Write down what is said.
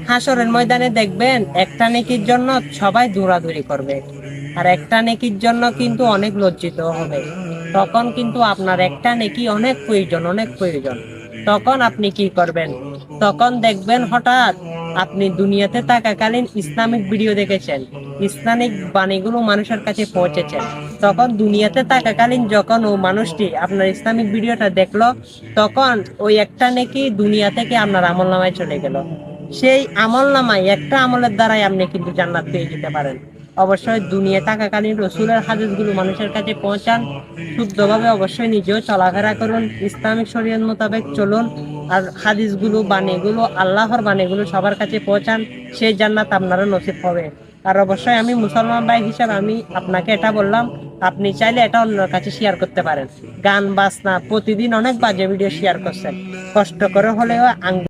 হাসরের ময়দানে দেখবেন একটা নেকির জন্য সবাই দৌড়াদৌড়ি করবে, আর একটা নেকির জন্য কিন্তু অনেক লজ্জিত হবে। তখন কিন্তু আপনার একটা নেকি অনেক প্রয়োজন, অনেক প্রয়োজন। তখন আপনি কি করবেন? তখন দেখবেন হঠাৎ আপনি দুনিয়াতে থাকাকালীন ইসলামিক ভিডিও দেখেছেন, ইসলামিক বাণীগুলো মানুষের কাছে পৌঁছেছেন। তখন দুনিয়াতে থাকাকালীন যখন ও মানুষটি আপনার ইসলামিক ভিডিওটা দেখলো, তখন ওই একটা নেকি দুনিয়া থেকে আপনার আমলনামায় চলে গেল। সেই আমলনামায় একটা আমলের দ্বারাই আপনি কিন্তু জান্নাত পেয়ে যেতে পারেন। অবশ্যই দুনিয়া থাকাকালীন রসুলের হাদিসগুলো মানুষের কাছে পৌঁছান, শুদ্ধভাবে অবশ্যই নিজেও চলাফেরা করুন, ইসলামিক শরীয়ত মোতাবেক চলুন, আর হাদিসগুলো বাণীগুলো আল্লাহর বাণীগুলো সবার কাছে পৌঁছান, সেই জান্নাত আপনারও নসিব হবে। আর অবশ্যই আমি মুসলমান ভাই হিসাবে আমি আপনাকে এটা বললাম, আপনি চাইলে এটা অন্যের কাছে শেয়ার করতে পারেন। গান বাজনা প্রতিদিন অনেক বাজে ভিডিও শেয়ার করছেন, কষ্ট করে হলেও